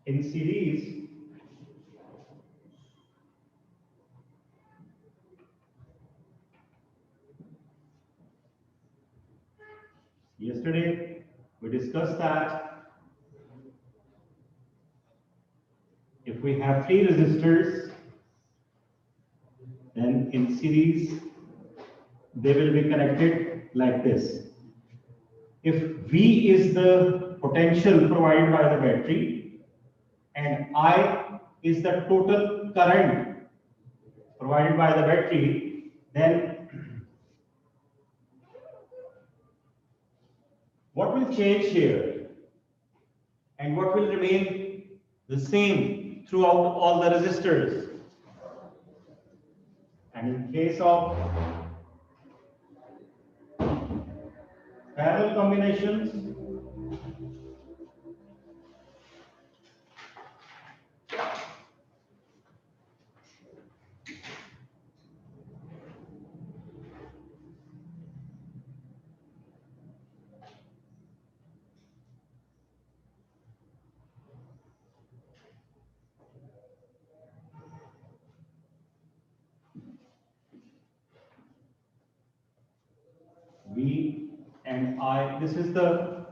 in series, yesterday we discussed that if we have three resistors, then in series they will be connected like this. If V is the potential provided by the battery and I is the total current provided by the battery, then what will change here and what will remain the same throughout all the resistors? And in case of parallel combinations, V and I, this is the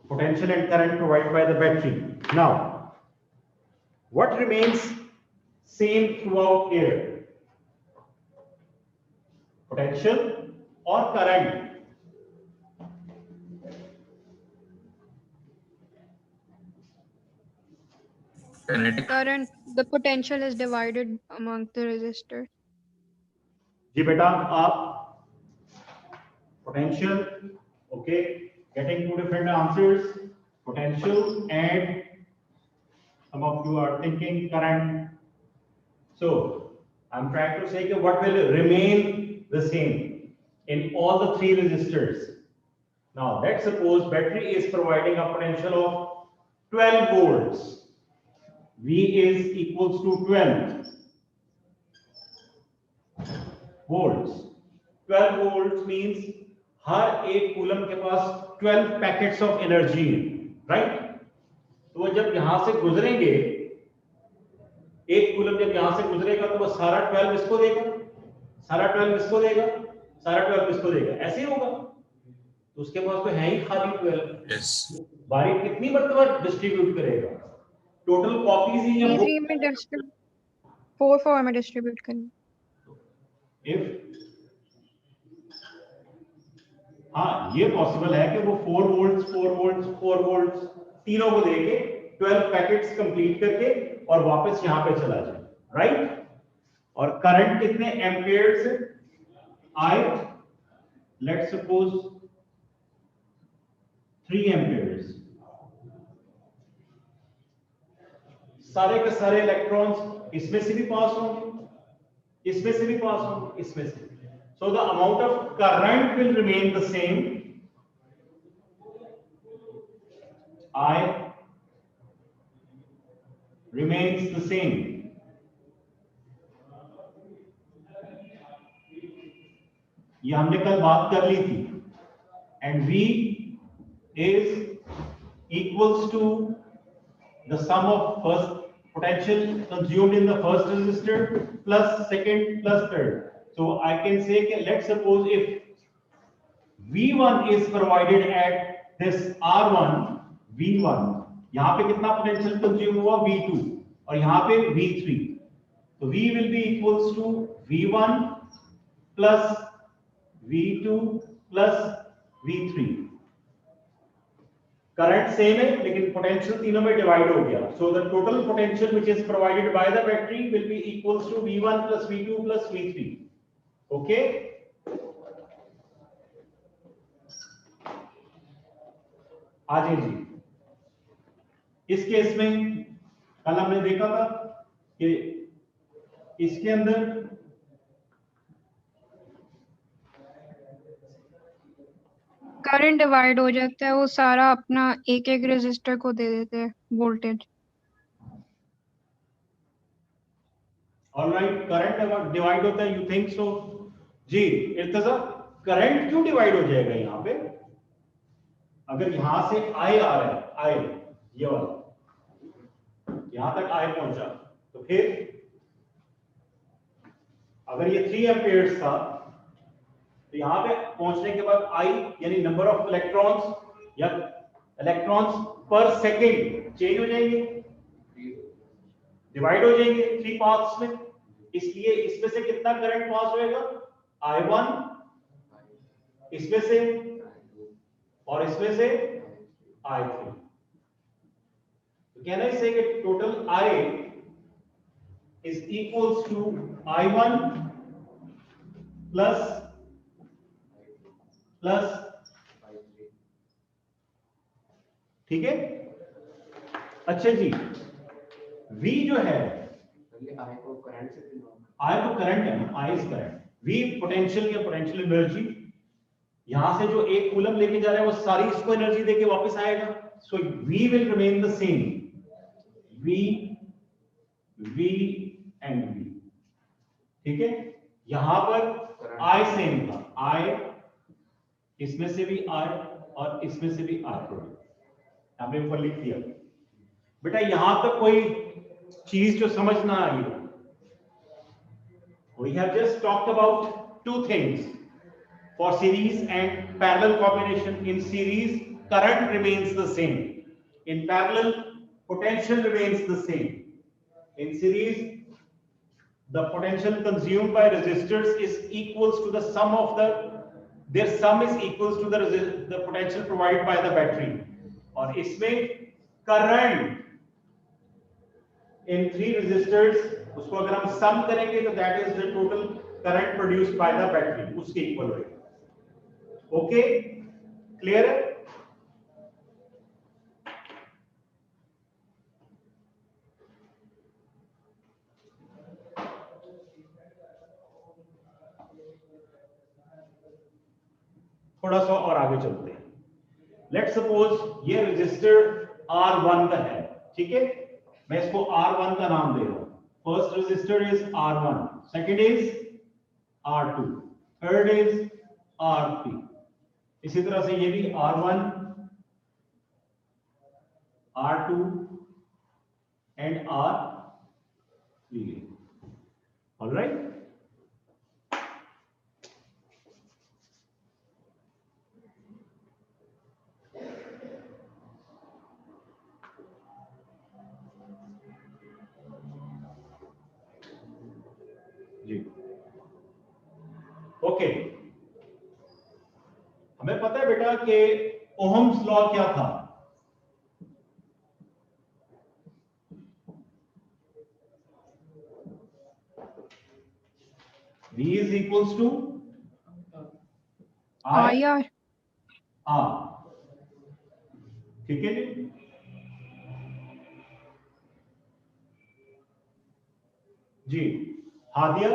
potential and current provided by the battery. Now, what remains same throughout here? Potential or current? Kinetic. Current, the potential is divided among the resistors. जी बेटा आप potential, okay, getting two different answers, potential and some of you are thinking current. So I'm trying to say that what will remain the same in all the three resistors. Now let's suppose battery is providing a potential of 12 volts. V is equals to 12 volts. 12 volts means हर एक coulomb के पास 12 packets of energy है, right? तो वो जब यहां से गुजरेंगे, एक कूलम जब यहां से गुजरेगा तो वो सारा 12 इसको देगा, सारा 12 इसको देगा, सारा 12 इसको देगा, ऐसे ही होगा। तो उसके पास तो है ही खाली 12। Yes. बारी कितनी मरतबा डिस्ट्रीब्यूट करेगा? टोटल कॉपीज ही या 3 में डिस्ट्रीब्यूट 4 में डिस्ट्रीब्यूट करें। इफ हाँ, ये पॉसिबल है कि वो 4 वोल्ट्स तीनों को देके 12 पैकेट्स कंप्लीट करके और वापस यहां पे चला जाए, राइट? और करंट कितने amperes? I let's suppose 3 amperes. सारे के सारे इलेक्ट्रॉन्स इसमें से भी पास होंगे, इसमें से भी पास होंगे, इसमें से। So the amount of current will remain the same. I remains the same. ये हमने कल बात कर ली थी। And V is equals to the sum of first potential consumed in the first resistor plus second plus third. So I can say, let's suppose if V1 is provided at this R1, V1, यहाँ पे कितना potential consume हुआ? V2, और यहाँ पे V3. So V will be equals to V1 plus V2 plus V3. Current same है, लेकिन potential तीनों में divide हो गया. So the total potential which is provided by the battery will be equals to V1 plus V2 plus V3. Okay, आ जाइए जी। इस केस में कल हमने देखा था कि इसके अंदर करंट डिवाइड हो जाता है, वो सारा अपना एक एक रेजिस्टर को दे देते हैं वोल्टेज। ऑलराइट, करंट डिवाइड होता है, यू थिंक सो जी? इर्तजा करंट क्यों डिवाइड हो जाएगा यहाँ पे? अगर यहां से आई आ रहा है, आई ये वाला, यहां तक I पहुंचा, तो फिर अगर ये 3 एम्पियर्स था तो यहां पे पहुंचने के बाद I यानी नंबर ऑफ इलेक्ट्रॉन्स या इलेक्ट्रॉन्स पर सेकेंड चेंज हो जाएंगे, डिवाइड हो जाएंगे 3 पाथ्स में। इसलिए इसमें से कितना करंट पास होएगा, I1, इसमें से और इसमें से I3। तो कैन आई से कि total I is equals to I1 plus ठीक है। अच्छा जी, V जो है I तो करंट है ना, I is current, V potential या पोटेंशियल एनर्जी, यहां से जो एक कूलम लेके जा रहा है वो सारी इसको एनर्जी देके वापस आएगा। सो V will remain the same, V and V, ठीक है। यहां पर I सेम था, I इसमें से भी I और इसमें से भी I प्रोडक्ट, हमने ऊपर लिख दिया। बेटा यहां तक कोई चीज जो समझ ना आई हो, we have just talked about two things for series and parallel combination. In series current remains the same, in parallel potential remains the same. In series the potential consumed by resistors is equals to the sum of their sum is equals to the potential provided by the battery, और इसमें current in 3 resistors उसको अगर हम सम करेंगे तो that is the total current produced by the battery, उसके equal होगा। Okay, clear है? थोड़ा सा और आगे चलते हैं। लेट्स सपोज ये रेजिस्टर R1 का है, ठीक है, मैं इसको R1 का नाम दे रहा हूं। First resistor is R1, second is R2, third is R3। इसी तरह से ये भी R1, R2 and R3। Alright, ji okay. हमें पता है बेटा कि ओहम्स लॉ क्या था? V is equals to IR, R, ठीक है जी। जी Hadiya,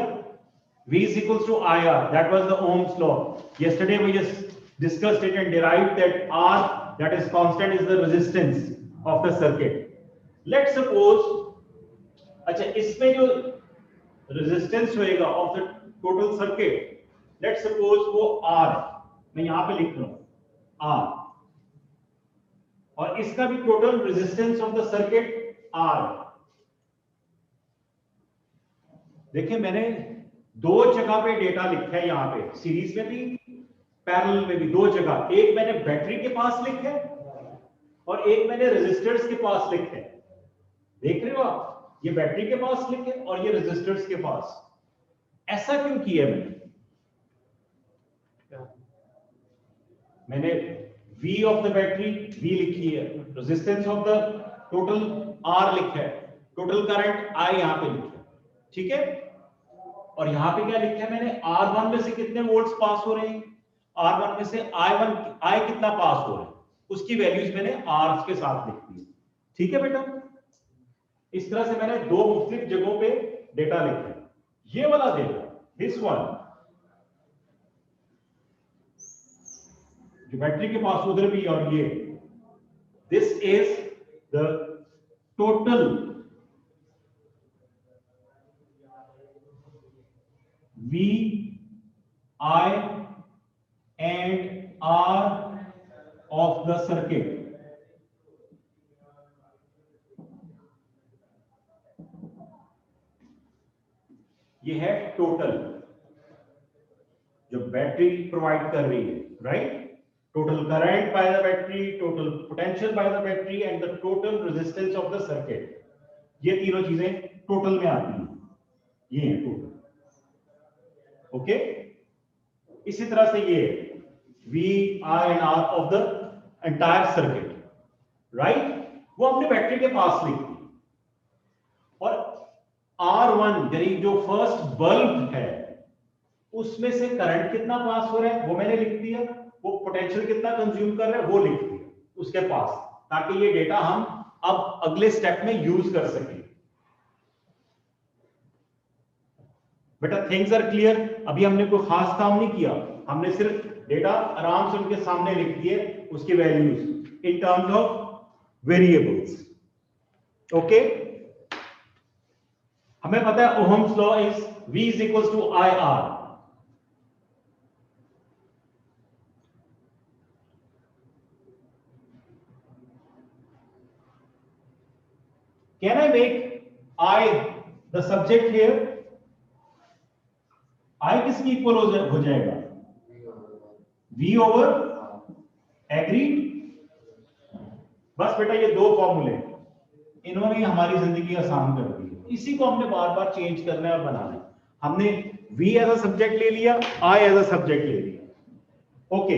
V is equals to IR, that was the Ohm's law. Yesterday we just discussed it and derived that R, that is constant, is the resistance of the circuit. Let's suppose, अच्छा इसमें जो resistance होएगा of the total circuit, let's suppose वो R, मैं यहां पे लिख रहा हूं R, और इसका भी total resistance of the circuit R। देखिए मैंने 2 जगह पे डेटा लिखा है, यहां पे सीरीज में भी पैरेलल में भी 2 जगह, एक मैंने बैटरी के पास लिखा है और एक मैंने रेजिस्टर्स के पास लिखा है। देख रहे हो आप, ये बैटरी के पास लिखे और ये रेजिस्टर्स के पास। ऐसा क्यों किया मैंने V of the battery V लिखी है, resistance of the total R लिखा है, टोटल करंट I यहां पे लिखा है, ठीक है। और यहां पे क्या लिखा है मैंने, R1 में से कितने वोल्ट्स पास हो रहे हैं, R1 में से I कितना पास हो रहा है, उसकी वैल्यूज मैंने R के साथ लिख दी, ठीक है बेटा। इस तरह से मैंने 2 मुख्तलिफ जगहों पे डेटा लिखा है। ये वाला डेटा, दिस वन जो बैटरी के पास उधर भी, और ये this is the total V, I and R of the circuit। ये है टोटल जो बैटरी प्रोवाइड कर रही है, right? Total current by the battery, total potential by the battery and the total resistance of the circuit, ये तीनों चीजें total में आती हैं, ये है टोटल। ओके, इसी तरह से ये V, I and R of the entire circuit, right? वो अपने बैटरी के पास लिखती है, और R1 यानी जो फर्स्ट बल्ब है उसमें से करंट कितना पास हो रहा है वो मैंने लिख दिया, वो पोटेंशियल कितना कंज्यूम कर रहा है वो लिख दिया उसके पास, ताकि ये डेटा हम अब अगले स्टेप में यूज कर सकें। बेटा थिंग्स आर क्लियर? अभी हमने कोई खास काम नहीं किया, हमने सिर्फ डेटा आराम से उनके सामने लिख दिए, उसकी values in terms of variables. Okay, हमें पता है ohm's law is V is equals to IR। Can I make I the subject here? I किसकी इक्वल हो जाएगा? V over agreed. बस बेटा ये दो फॉर्मूले इन्होंने हमारी जिंदगी आसान कर दी, इसी को हमने बार बार चेंज करना है और बनाना है। हमने V एज अ सब्जेक्ट ले लिया, I एज अ सब्जेक्ट ले लिया। ओके,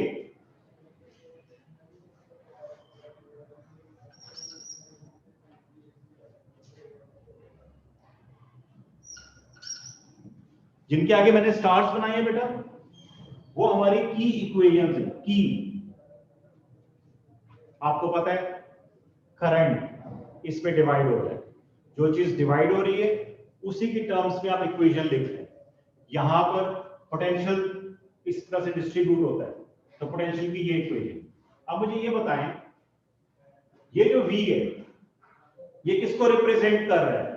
जिनके आगे मैंने स्टार्स बनाए हैं बेटा वो हमारी की इक्वेशंस हैं। की आपको पता है करंट इस पे डिवाइड हो रहा है, जो चीज डिवाइड हो रही है उसी की टर्म्स में आप इक्वेशन लिख रहे हैं। यहां पर पोटेंशियल इस तरह से डिस्ट्रीब्यूट होता है, तो पोटेंशियल की ये इक्वेशन। अब मुझे ये बताएं, ये जो V है ये किसको रिप्रेजेंट कर रहा है?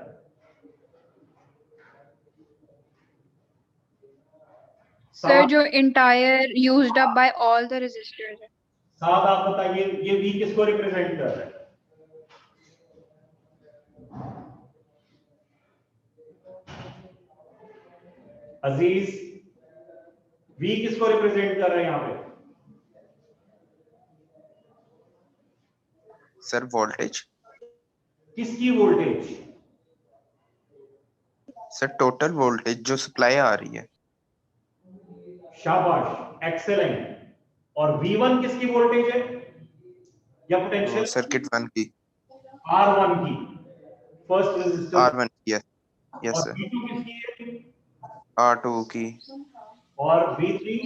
सर जो entire used up by all the resistors है। साथ आप बताइए ये V किसको रिप्रेजेंट कर रहा है? अजीज, V किसको रिप्रेजेंट कर रहे हैं यहां पे? Sir voltage. किसकी वोल्टेज? सर टोटल वोल्टेज जो सप्लाई आ रही है। शाबाश, एक्सेलेंट। और V1 किसकी वोल्टेज है या पोटेंशियल? सर्किट 1 की, R1 की, फर्स्ट रेजिस्टर R1 की। Yes sir. V2 किसकी है? R2 की। और V3?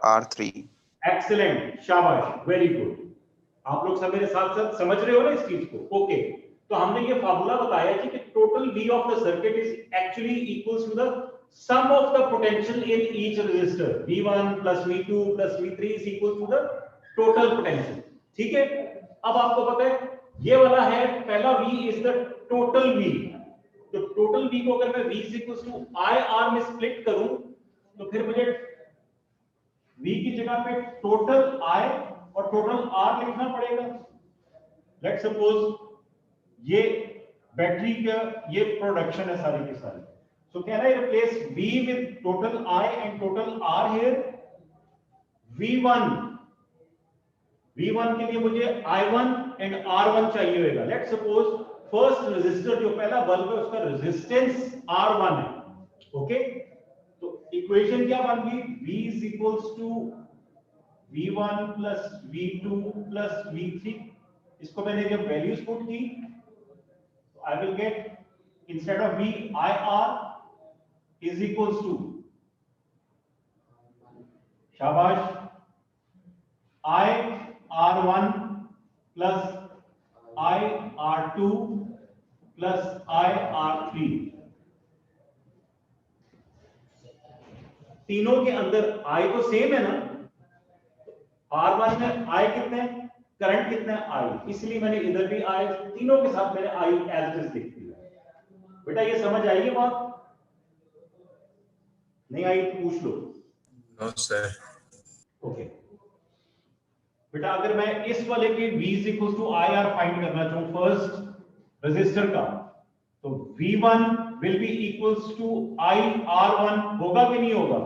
R3। एक्सेलेंट, शाबाश, वेरी गुड। आप लोग सब मेरे साथ साथ समझ रहे हो ना इस चीज को? ओके, तो हमने ये फार्मूला बताया कि total V of the circuit is actually equals to the sum of the potential in each resistor। V1 plus V2 plus V3 is equal to the total potential। ठीक है, अब आपको पता है ये वाला है पहला V is the total V। तो टोटल V को अगर मैं V is equals to IR में स्प्लिट करूं तो फिर मुझे V की जगह पे टोटल I और टोटल R लिखना पड़ेगा। लेट्स सपोज ये बैटरी का ये प्रोडक्शन है सारी की सारी, so can I replace V with total I and total R here? V1 के लिए मुझे I1 and R1 चाहिए होगा। लेट्स सपोज फर्स्ट रेजिस्टर जो पहला बल्ब है उसका रेजिस्टेंस R1 है। ओके, तो इक्वेशन क्या बन गई? V is equals to V1 plus V2 plus V3। इसको मैंने जब वैल्यूज पुट की तो I will get instead of V IR is equals to, शाबाश, I R1 plus I R2 plus I R3। तीनों के अंदर I तो सेम है ना, R1 में I कितने हैं, करंट कितना है I, इसलिए मैंने इधर भी I, तीनों के साथ मैंने I एज इट इज लिख दिया। बेटा ये समझ आई है बात? नहीं आई तो पूछ लो। No sir. ओके बेटा, अगर मैं इस वाले के V is equals to IR find करना चाहूं फर्स्ट रेजिस्टर का, तो V1 will be equals to I R1, होगा कि नहीं होगा?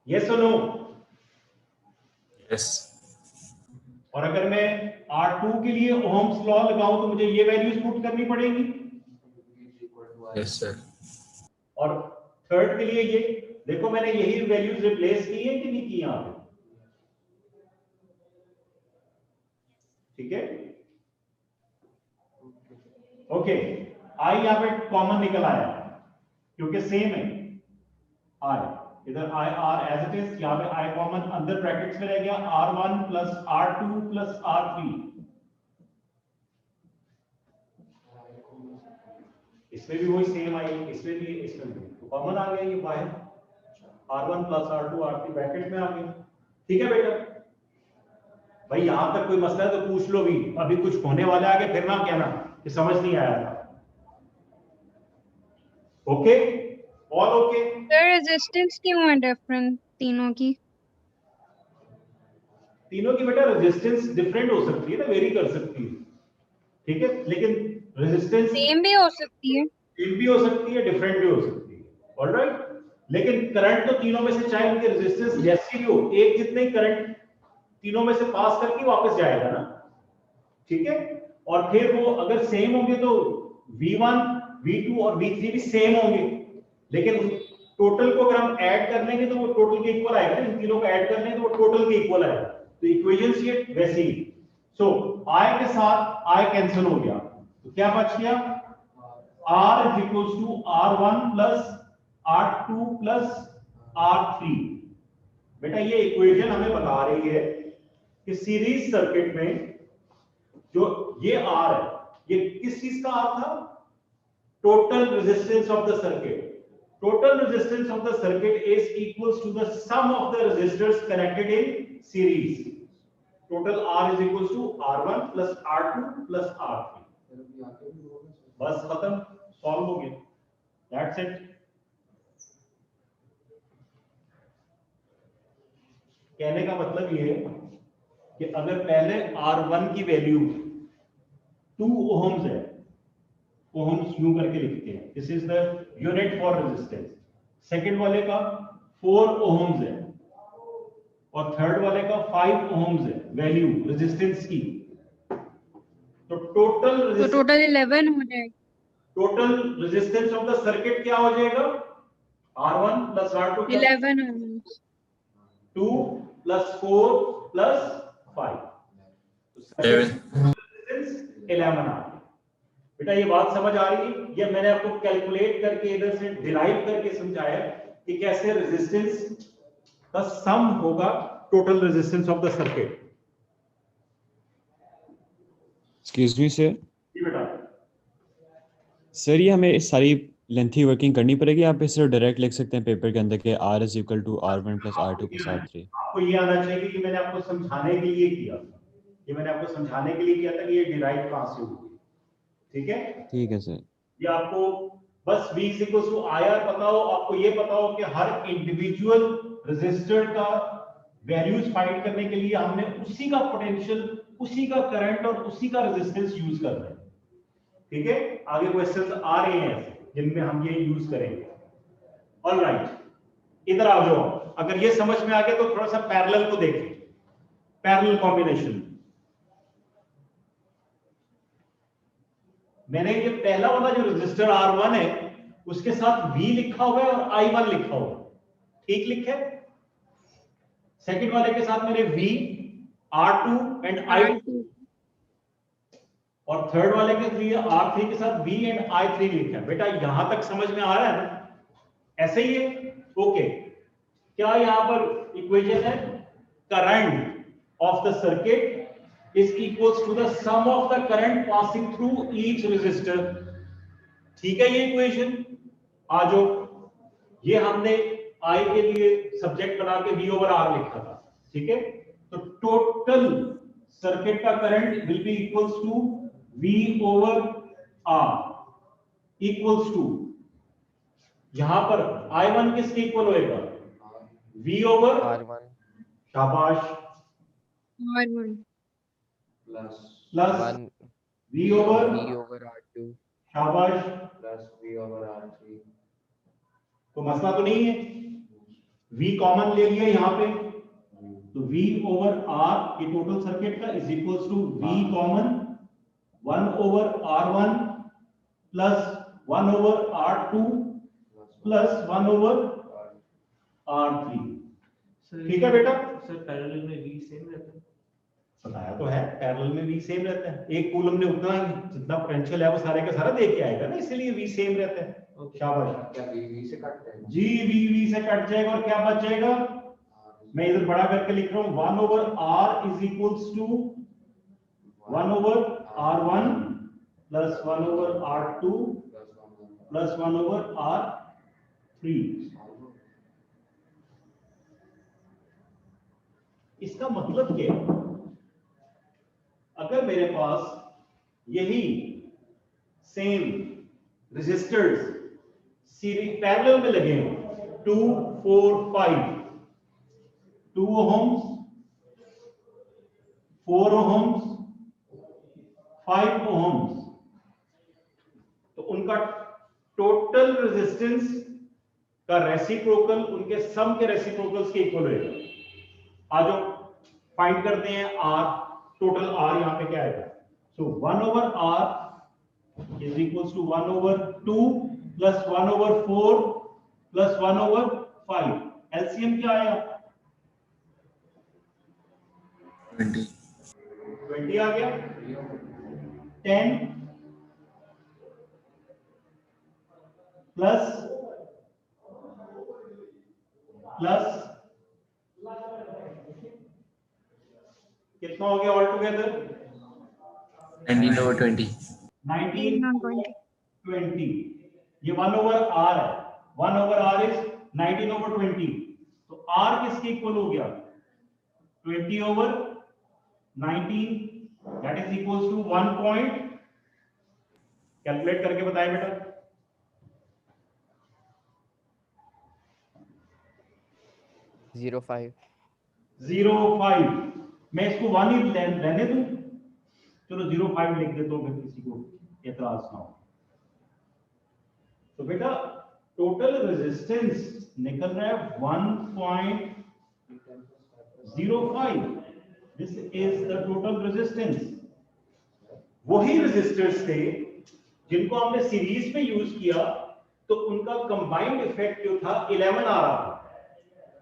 Yes or no? Yes. और अगर मैं R2 के लिए ओहम्स लॉ लगाऊं तो मुझे ये वैल्यूज पुट करनी पड़ेगी। Yes, sir. और थर्ड के लिए ये देखो मैंने यही वैल्यूज रिप्लेस की है कि नहीं की यहां पे? ठीक है, ओके। आई यहां पे कॉमन निकल आया क्योंकि सेम है। आई इधर I R as it is, यहां पे आई कॉमन अंदर ब्रैकेट्स में रह गया, R1 plus R2 plus R3। इसमें भी वही सेम आई, इसमें भी, इसमें भी तो कॉमन आ गया ये बाहर, R1 plus R2 R3 bracket में आ गया। ठीक है बेटा, भाई यहां तक कोई मसला है तो पूछ लो भी, अभी कुछ होने वाला है आगे फिर ना कहना कि समझ नहीं आया था। Okay, all okay. Sir resistance क्यों है डिफरेंट तीनों की? तीनों की बेटा रेजिस्टेंस डिफरेंट हो सकती है ना, वेरी कर सकती है, ठीक है, लेकिन रेजिस्टेंस सेम भी हो सकती है, सेम भी हो सकती है, डिफरेंट भी हो सकती है, ऑलराइट। लेकिन करंट तो तीनों में से चाहे उनकी रेजिस्टेंस जैसी भी हो, एक जितने ही करंट तीनों में से पास करके वापस जाएगा ना, ठीक है। और फिर वो अगर सेम होंगे तो V1, V2 और V3 भी सेम होंगे, लेकिन टोटल को अगर हम ऐड कर लेंगे तो वो टोटल के इक्वल आएगा। इन तीनों को ऐड कर लेंगे तो वो टोटल के इक्वल आएगा। तो इक्वेशंस ये वैसी ही। सो I के साथ I कैंसिल हो गया, तो क्या बच गया? R is equals to R1 plus R2 plus R3। बेटा ये इक्वेशन हमें बता रही है कि सीरीज सर्किट में जो ये R है, ये किस चीज का R था? Total resistance of the circuit. Total resistance of the circuit is equals to the sum of the resistors connected in series. Total R is equals to R1 plus R2 plus R3। बस खत्म, solve हो गया, that's it. कहने का मतलब ये है कि अगर पहले R1 की वैल्यू 2 ओहम्स है, ओहम्स यूं करके लिखते हैं, this is the unit for resistance. Second वाले का 4 ओहम्स है और थर्ड वाले का 5 ओहम्स है वैल्यू रेजिस्टेंस की। तो टोटल 11 हो जाएगा। Total resistance of the circuit क्या हो जाएगा? R1 plus R2 11 ohms 2 plus 4 plus 5, तो 11 आ गया। बेटा ये बात समझ आ रही है? ये मैंने आपको कैलकुलेट करके इधर से डिराइव करके समझाया कि कैसे रेजिस्टेंस का सम होगा total resistance of the circuit. Excuse me sir. जी बेटा। सर ये हमें सारी लेंथी वर्किंग करनी पड़ेगी, आप इसे डायरेक्ट लिख सकते हैं पेपर के अंदर के R is equal to R1 plus R2 plus R3। आपको ये आना चाहिए कि मैंने आपको समझाने के लिए किया था, ये मैंने आपको समझाने के लिए किया था कि ये डिराइव कहां से होगी, ठीक है। ठीक है सर। ये आपको बस V is equals to IR पता हो, आपको ये पता हो कि हर इंडिविजुअल रेजिस्टर का वैल्यूज फाइंड करने के लिए हमने उसी का पोटेंशियल, उसी का करंट और उसी का रेजिस्टेंस यूज करना है, ठीक है। आगे क्वेश्चंस आ रहे हैं जिनमें हम ये यूज करेंगे। ऑलराइट, इधर आ जाओ। अगर ये समझ में आ गया तो थोड़ा सा पैरेलल को देखें, पैरेलल कॉम्बिनेशन। मैंने ये पहला वाला जो रेजिस्टर R1 है उसके साथ V लिखा हुआ है और I1 लिखा हुआ है, ठीक लिखा है। सेकंड वाले के साथ मैंने V, R2 एंड I2, और थर्ड वाले के लिए R3 के साथ V एंड I3 लिखा है। बेटा यहां तक समझ में आ रहा है ना? ऐसे ही है, ओके। क्या यहां पर इक्वेशन है? Current of the circuit is equals to the sum of the current passing through each resistor। ठीक है, ये इक्वेशन आ जाओ। ये हमने I के लिए सब्जेक्ट बना के V over R लिखा था, ठीक है। तो टोटल सर्किट का current will be equals to V over R equals to, यहां पर I1 किसके इक्वल होएगा? V over R1 शाबाश R1 plus 1 V over V over R2 शाबाश, plus V over R3. तो मसला तो नहीं है, V कॉमन ले लिया यहाँ पे, तो V over R ये टोटल सर्किट का is equals to V common 1 over R1 plus 1 over R2 plus 1 over R3। ठीक है बेटा, सर पैरेलल में V सेम रहता है। बताया तो है पैरेलल में V सेम रहता है, एक कूलम ने उतना जितना पोटेंशियल है वो सारे का सारा दे के आएगा ना, इसलिए V सेम रहता है। शाबाश, क्या V से कट जाएगा? जी V से कट जाएगा और क्या बच जाएगा, मैं इधर बड़ा करके लिख रहा हूँ 1 over R is equals to 1 over R1 plus 1 over R2 plus 1 over R3। इसका मतलब क्या है, अगर मेरे पास यही सेम रेजिस्टर्स सीरीज पैरेलल में लगे हो 2 4 5 2 ohms 4 ohms 5 ohms, तो उनका टोटल रेजिस्टेंस का रेसिप्रोकल उनके सम के रेसिप्रोकल्स के इक्वल रहेगा। आज फाइंड करते हैं R, टोटल R यहां पे क्या आएगा, so 1 over R is equals to 1 over 2 plus 1 over 4 plus 1 over 5, LCM क्या आया 20 आ गया, 10 प्लस प्लस कितना हो गया ऑल टुगेदर 19 over 20. 19 19 20, ये 1 over R है, 1 over R इज 19 over 20, तो R किसके इक्वल हो गया 20 over 19, that is equals to 1 point, calculate करके बताएं बेटा, Zero five. 0.5, मैं इसको 1 ही रहने दूं, चलो 0.5 लिख देता हूं, फिर किसी को एतराज ना हो। तो बेटा टोटल रेजिस्टेंस निकल रहा है 1.05, this is the total resistance. वही रेजिस्टर्स थे जिनको हमने सीरीज में यूज किया, तो उनका कंबाइंड इफेक्ट जो था 11 आ रहा था,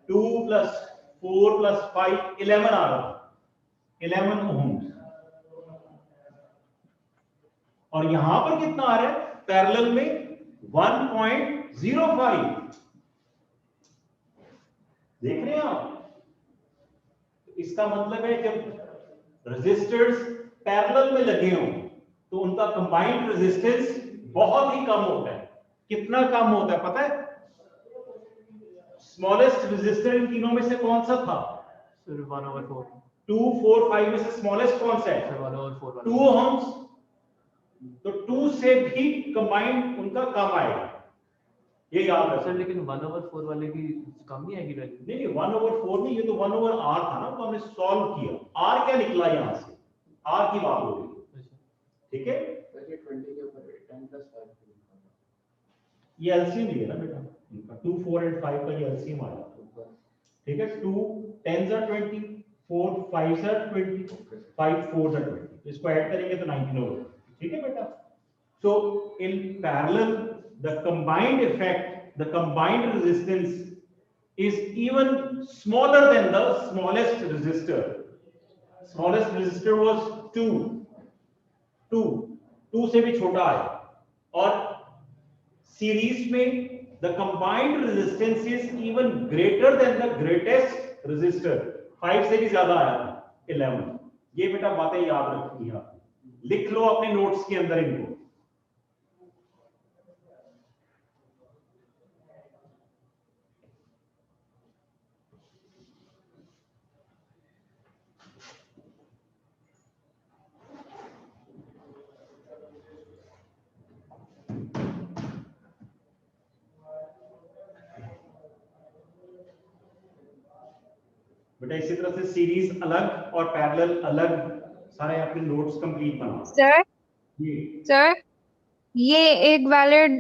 2 plus 4 plus 5 11 आ रहा था, 11 ohms, और यहां पर कितना आ रहा है पैरेलल में 1.05, देख रहे हैं आप, इसका मतलब है जब रेजिस्टर्स पैरेलल में लगे हों तो उनका कंबाइंड रेजिस्टेंस बहुत ही कम होता है। कितना कम होता है पता है, स्मॉलेस्ट रेजिस्टर इन तीनों में से कौन सा था सर 1 over 4. 2 4 5 में से स्मॉलेस्ट कौन सा है सर 1 over 4. 2 ohms, तो 2 से भी कंबाइंड उनका कम आएगा, ये याद रखो। सर लेकिन 1 over 4 वाले की कम नहीं आएगी वैल्यू? नहीं 1 over 4 नहीं, ये तो 1 over R था ना, तो हमने सॉल्व किया, R क्या निकला यहां से, R की बात हो रही है, ठीक है, ये 20 के ऊपर 10 plus 5 ये एलसीएम लिया ना बेटा इनका, 2 4 and 5 का ये एलसीएम आया, ठीक है, 2 10s are 20, 4 5s are 20, 5 4s are 20, तो इसको ऐड करेंगे तो 19 होगा, ठीक है बेटा। So in parallel the combined effect, the combined resistance is even smaller than the smallest resistor. Smallest resistor was 2 से भी छोटा है, और सीरीज में the combined resistance is even greater than the greatest resistor, 5 से भी ज्यादा आया था 11। ये बेटा बातें याद रखनी है, लिख लो अपने नोट्स के अंदर इनको। बेटा इसी तरह से सीरीज अलग और पैरेलल अलग, सारे अपने नोट्स कंप्लीट बनाओ। सर जी सर ये एक वैलिड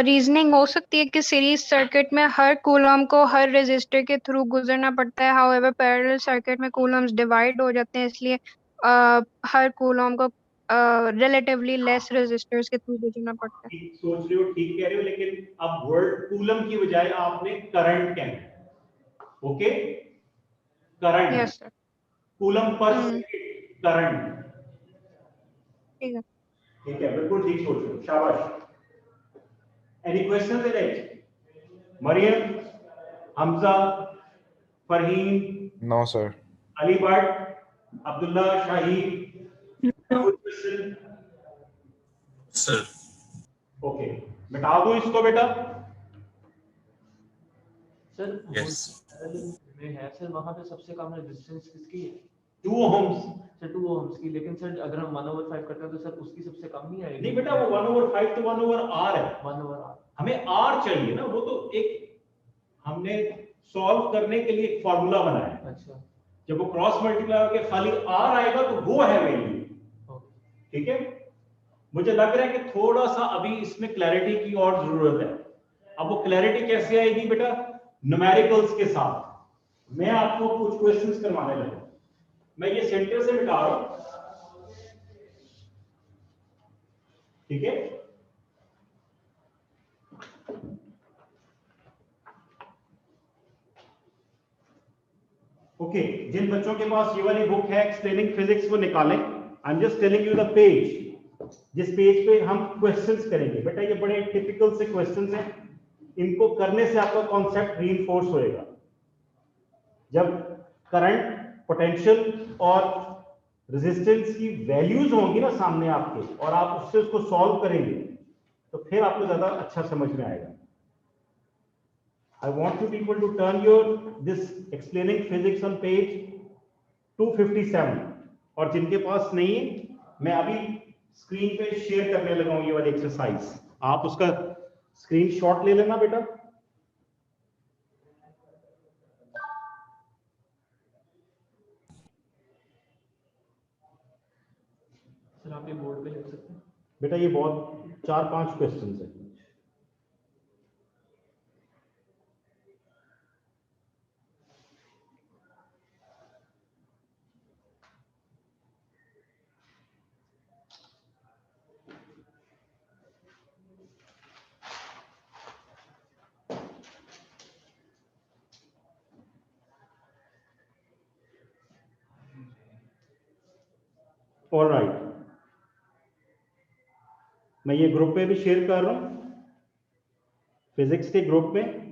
रीजनिंग हो सकती है कि सीरीज सर्किट में हर कूलम को हर रेजिस्टर के थ्रू गुजरना पड़ता है, हाउएवर पैरेलल सर्किट में कूलम्स डिवाइड हो जाते हैं, इसलिए हर कूलम को रिलेटिवली लेस रेजिस्टर्स के थ्रू गुजरना पड़ता ठीक सोच रहे हो, ठीक कह रहे हो, लेकिन अब वर्ड कूलम की बजाय आपने करंट कहना। ओके, है। Current, yes sir. Coulomb per हम्म, सेकंड, करंट। ठीक है। ठीक है, बिल्कुल ठीक सोच रहे हो, शाबाश। Any question in it? Mariam, Hamza, Farheen, No, sir. Ali Bhatt, Abdullah, Shahid, कोई क्वेश्चन? सर ओके, मिटा दो इसको बेटा। सर यस में है सर, वहाँ पे सबसे कम रेजिस्टेंस किसकी है? 2 ओम्स। सर 2 ओम्स की, लेकिन सर अगर हम 1/5 करते हैं तो सर उसकी सबसे कम नहीं आएगी? नहीं बेटा, वो 1/5 तो 1/r है। 1/r। हमें r चाहिए ना, वो तो एक हमने सॉल्व करने के लिए एक फार्मूला बनाया है। अच्छा जब वो क्रॉस मल्टीप्लाई होकर खाली r आएगा तो वो है वैल्यू। ओके। ठीक है, मुझे लग रहा है कि थोड़ा सा अभी इसमें क्लैरिटी की और जरूरत है। अब वो क्लैरिटी कैसे आएगी बेटा? न्यूमेरिकल्स के साथ। मैं आपको कुछ क्वेश्चंस करवाने लगा, मैं ये सेंटर से मिटा रहा हूं। ठीक है, ओके। जिन बच्चों के पास ये वाली बुक है एक्सप्लेनिंग फिजिक्स, वो निकालें। I am just telling you the page, जिस पेज पे हम क्वेश्चंस करेंगे। बेटा ये बड़े टिपिकल से क्वेश्चंस हैं, इनको करने से आपका कॉन्सेप्ट रीइंफोर्स होएगा। जब करंट, पोटेंशियल और रेजिस्टेंस की वैल्यूज होंगी ना सामने आपके, और आप उससे उसको सॉल्व करेंगे, तो फिर आपको ज्यादा अच्छा समझ में आएगा। I want you people to turn your this explaining physics on page 257, और जिनके पास नहीं है, मैं अभी स्क्रीन पे शेयर करने लगा हूं ये वाली एक्सरसाइज, आप उसका स्क्रीनशॉट ले लेना बेटा। सर आप ये बोर्ड पे लिख सकते हैं? बेटा ये बहुत 4-5 क्वेश्चंस है। ऑलराइट, मैं ये ग्रुप पे भी शेयर कर रहा हूं, फिजिक्स के ग्रुप में।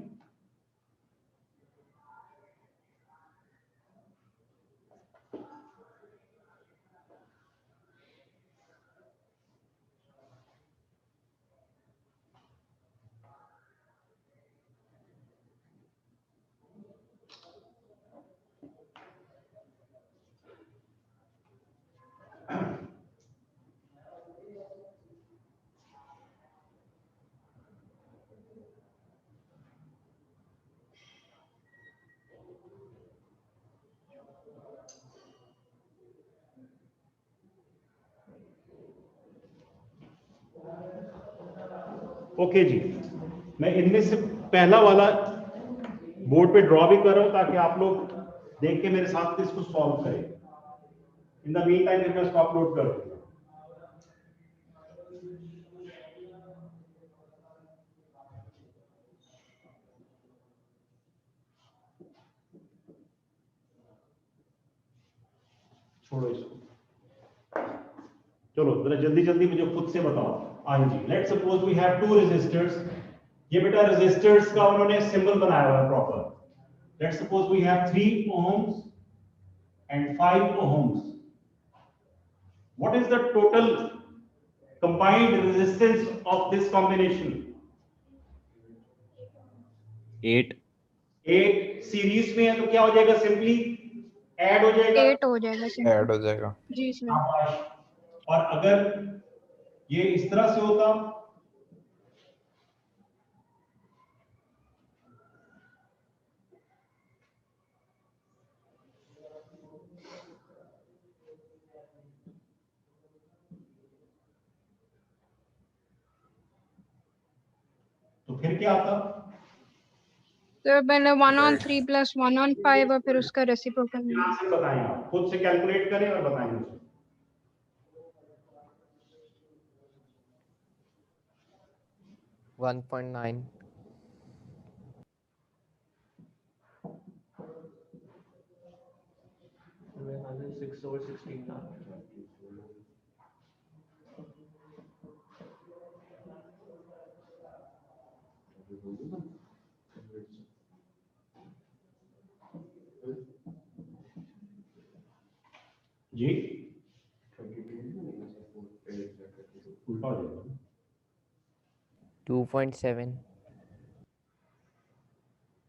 ओके जी, मैं इनमें से पहला वाला बोर्ड पे ड्रॉ भी कर रहा हूं ताकि आप लोग देख के मेरे साथ इसको सॉल्व करें। इन द मीन टाइम मैं इसको अपलोड कर दूंगा। छोड़ो इसको, चलो जरा जल्दी जल्दी मुझे खुद से बताओ। हाँ जी, let's suppose we have 2 resistors. ये बेटा रेजिस्टर्स का उन्होंने सिंबल बनाया हुआ है proper. Let's suppose we have 3 ohms and 5 ohms. What is the total combined resistance of this combination? 8 8 series में है तो क्या हो जाएगा? सिंपली ऐड हो जाएगा। 8 हो जाएगा सिंपल। ऐड हो जाएगा। जी सर। शाबाश। और अगर ये इस तरह से होता, तो फिर क्या आता? तो पहले 1/3 प्लस 1/5 और फिर उसका रेसिप्रोकल। आंसर बताएं, आप खुद से कैलकुलेट करें और बताएं मुझे। 1.9 मेरे ख्याल से 6/16 था। जी उल्टा हो जाएगा। 2.7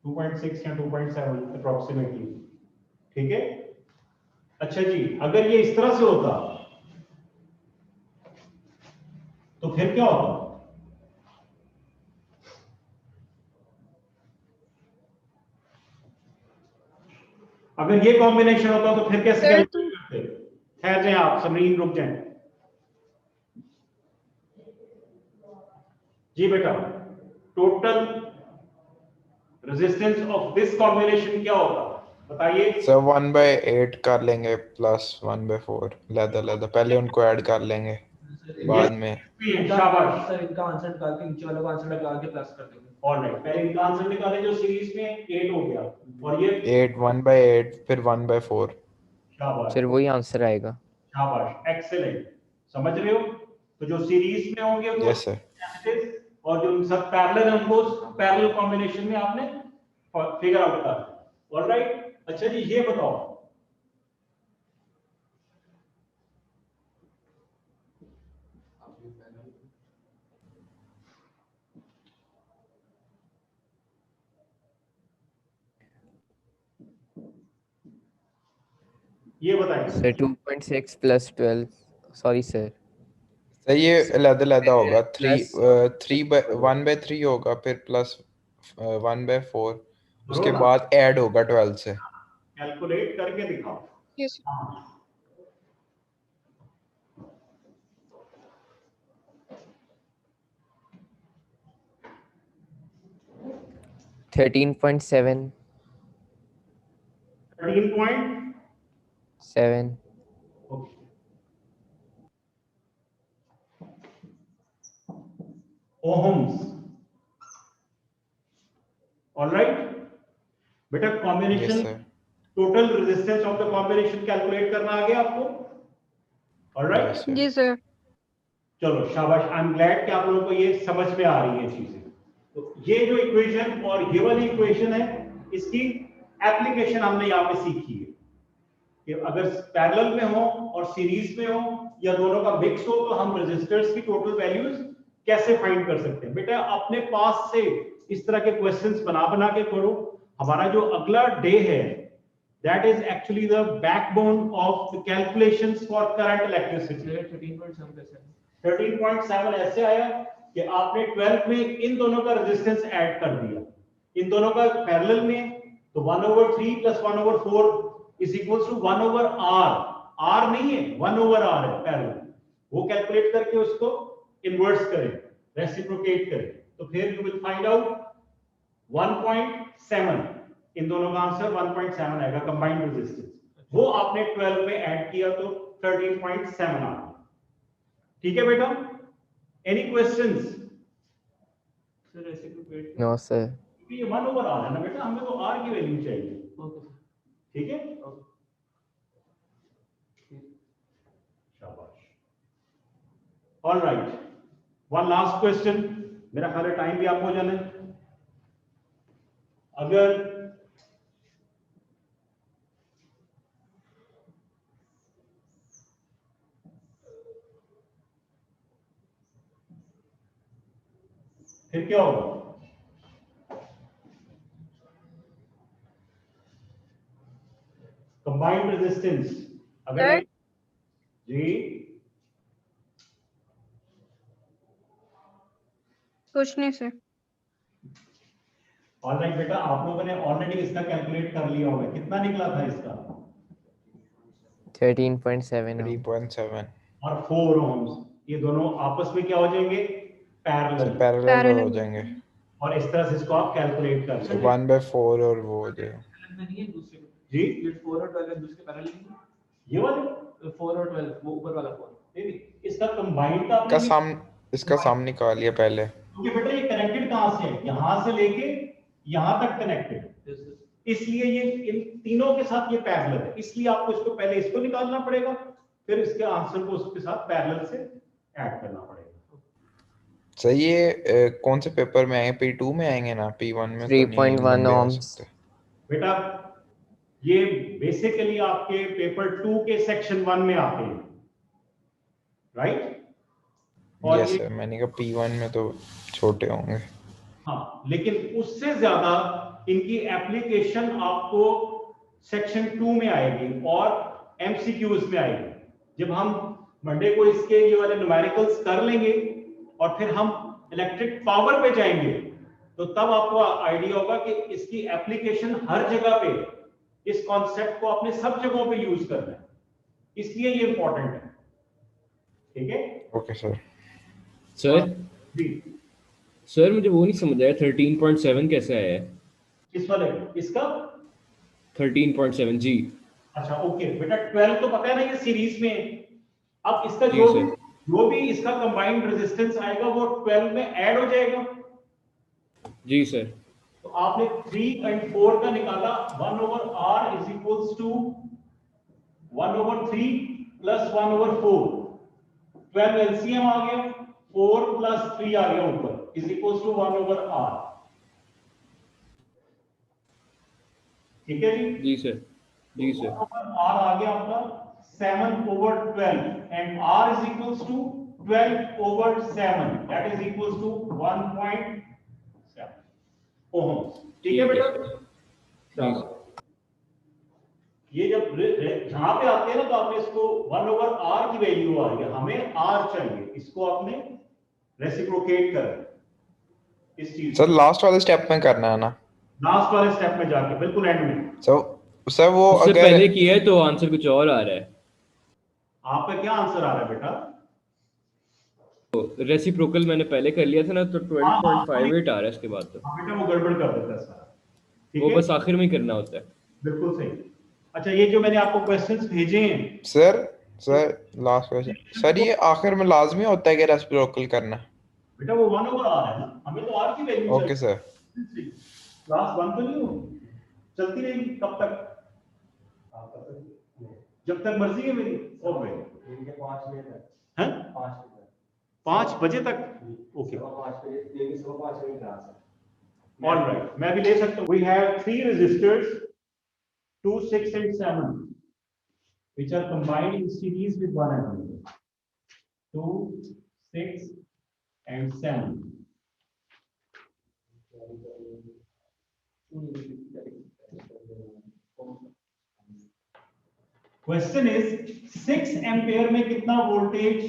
2.6 या 2.7 अप्रोक्सीमेटली, ठीक है। अच्छा जी, अगर ये इस तरह से होता तो फिर क्या होता? अगर ये कॉम्बिनेशन होता तो फिर कैसे सर, कैलकुलेट करते? ठहर जाएं आप, समरीन रुक जाएं। जी बेटा, total resistance of this combination क्या होगा बताइए? सर 1/8 कर लेंगे प्लस 1/4 लहदा पहले उनको ऐड कर लेंगे बाद में। शाबाश। सर इनका आंसर निकाल के नीचे वाले को आंसर लगा के प्लस कर देंगे। ऑलराइट, पहले इनका आंसर निकालें जो सीरीज में 8 हो गया और ये 8 1/8 फिर 1/4। शाबाश, सर वही आंसर आएगा। शाबाश, एक्सीलेंट। समझ रहे हो? तो जो सीरीज में होंगे वो यस सर। एसिड्स और जो सब पैरेलल है उनको पैरेलल कॉम्बिनेशन में आपने फिगर आउट कर। ऑलराइट, अच्छा जी ये बताओ, ये बताइए sir 2.6 plus 12 sorry sir sir ये लहदा होगा Plus- 1/3 होगा फिर प्लस 1/4 उसके ना? बाद ऐड होगा 12 से। कैलकुलेट करके दिखाओ। yes, हाँ, 13.7 13.7 ohms। ऑलराइट बेटा, yes combination sir. Total resistance of the combination calculate करना आ गया आपको? Alright, yes sir. जी सर। चलो शाबाश, आई एम ग्लैड कि आप लोगों को ये समझ में आ रही है चीजें। तो ये जो इक्वेशन और ये वाली इक्वेशन है, इसकी एप्लीकेशन हमने यहाँ पे सीखी है कि अगर पैरेलल में हो और सीरीज में हो या दोनों का मिक्स हो तो हम रेजिस्टर्स की टोटल वैल्यूज कैसे फाइंड कर सकते हैं। बेटा अपने पास से इस तरह के क्वेश्चंस बना के करो। हमारा जो अगला डे है that is actually the backbone of the calculations for current electricity। 13.7 कैसे? 13.7 ऐसे आया कि आपने 12 में इन दोनों का रेजिस्टेंस ऐड कर दिया, इन दोनों का पैरेलल में, तो 1/3 plus 1/4 is equals to 1/r। r नहीं है, 1/r है पैरेलल। वो कैलकुलेट करके उसको इनवर्स करें, रेसिप्रोकेट करें, तो फिर यू विल फाइंड आउट 1.7। इन दोनों का आंसर 1.7 आएगा कंबाइंड रेजिस्टेंस। वो आपने 12 में ऐड किया तो 13.7 आ गया। ठीक है बेटा, any questions? Sir reciprocate no sir ये 1/r है ना बेटा, हमें तो r की वैल्यू चाहिए। Okay sir. ठीक है, ठीक। शाबाश। ऑलराइट, वन लास्ट क्वेश्चन, मेरा ख्याल है टाइम भी आपको जाना है। अगर फिर क्या होगा? कंबाइंड रेजिस्टेंस अगर जी कुछ नहीं सर। ऑलराइट बेटा, आप लोगों ने ऑलरेडी इसका कैलकुलेट कर लिया होगा, कितना निकला था इसका? 13.7 3.7 और 4 ohms, ये दोनों आपस में क्या हो जाएंगे? पैरेलल। पैरेलल हो पैरेलल जाएंगे। और इस तरह से इसको आप कैलकुलेट कर तो सकते 1/4 और वो जो में नहीं है दूसरे में। जी ये 4 और 12 दूसरे पैरेलल नहीं है। ये वाले 4 और 12 वो ऊपर वाला 4। नहीं, इसका कंबाइंड का का इसका साम निकालिए पहले। क्योंकि बेटा ये कनेक्टेड कहां से है, यहां से लेके यहां तक कनेक्टेड, इसलिए ये इन तीनों के साथ ये पैरेलल है, इसलिए आपको इसको पहले इसको निकालना पड़ेगा, फिर इसके आंसर को उसके साथ पैरेलल से ऐड करना पड़ेगा। सही है। कौन से पेपर में आएंगे? P2 में आएंगे ना, P1 में तो नहीं 3.1 लंबे आ ohms। सकते। बेटा ये बेसिकली आपके पेपर 2 के सेक्शन 1 में आते हैं, राइट? और यस ये सर, मैंने कहा P1 में तो छोटे होंगे। हाँ, लेकिन उससे ज्यादा इनकी एप्लीकेशन आपको सेक्शन 2 में आएगी और एमसीक्यूज में आएगी। जब हम मंडे को इसके ये वाले न्यूमेरिकल्स कर लेंगे और फिर हम इलेक्ट्रिक पावर पे जाएंगे, तो तब आपको आइडिया होगा कि इसकी एप्लीकेशन हर जगह पे, इस कॉन्सेप्ट को आपने सब जगहों पे यूज करना है, इसलिए ये इंपॉर्टेंट है। ठीक है? Okay sir. सर जी सर मुझे वो नहीं समझ आया 13.7 कैसे आया है? इस वाले इसका 13.7 जी। अच्छा ओके बेटा, 12 तो पता है ना ये सीरीज में है। अब इसका जी सर। जो भी इसका कंबाइंड रेजिस्टेंस आएगा वो 12 में ऐड हो जाएगा। जी सर। तो आपने 3 एंड 4 का निकाला, 1/r is equals to 1/3 plus 1/4, 12 LCM आ गया, 4 प्लस 3 आ गया ऊपर, इज इक्वल्स टू 1/r। ठीक है जी? जी सर। जी सर। 1/r आ गया आपका 7/12 and r is equals to 12/7, that is equals to 1.7 ohms। ठीक है बेटा? जी सर। ये जब जहां पे आते हैं ना, तो आपने इसको 1/r की वैल्यू आ रही है, हमें r चाहिए, इसको आपने रेसिप्रोकेट करना इस चीज। सर लास्ट वाले स्टेप में करना है ना? लास्ट वाले स्टेप में जाके बिल्कुल एंड में। सर वो उससे अगर पहले किया है तो आंसर कुछ और आ रहा है। आपका क्या आंसर आ रहा है बेटा? रेसिप्रोकल मैंने पहले कर लिया था ना, तो 12.58 आ रहा है इसके बाद। तो हाँ बेटा, वो गड़बड़ कर देता है सारा। ठीक वो है? बस आखिर में ही करना होता है। बिल्कुल सही। अच्छा, ये जो मैंने आपको क्वेश्चंस भेजे हैं, सर लास्ट क्वेश्चन सर, ये आखिर में लाजमी होता है कि रेसिप्रोकल करना? बेटा वो 1/r है ना, हमें तो r की वैल्यू ओके सर। क्लास 1 तो नहीं हो, चलती रहेगी कब तक? जब तक मर्जी है मेरी। ओके, 5 बजे तक। हैं? 5 बजे तक? ओके, 5 बजे 5 बजे क्लास है। ऑलराइट, मैं भी ले सकता हूं। We have 3 resistors 2, 6 and 7 which are combined in series with one another, 2, 6 and 7. Question is 6 ampere में कितना वोल्टेज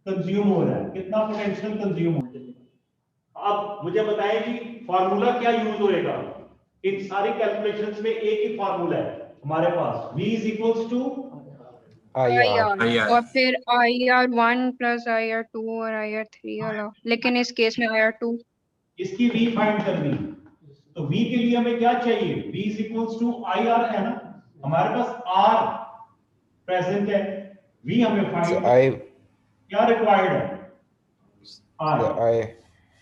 कंज्यूम हो रहा है, कितना पोटेंशियल कंज्यूम हो रहा है। अब मुझे बताएं कि फार्मूला क्या यूज होएगा। इन सारी कैलकुलेशंस में एक ही फार्मूला है हमारे पास, V is equals to IR। और फिर IR1 प्लस IR2 और IR3 वाला, लेकिन इस केस में IR2। इसकी V फाइंड करनी है, तो V के लिए हमें क्या चाहिए? V is equals to IR है ना, हमारे पास R प्रेजेंट है, V हमें फाइंड क्या रिक्वायर्ड है?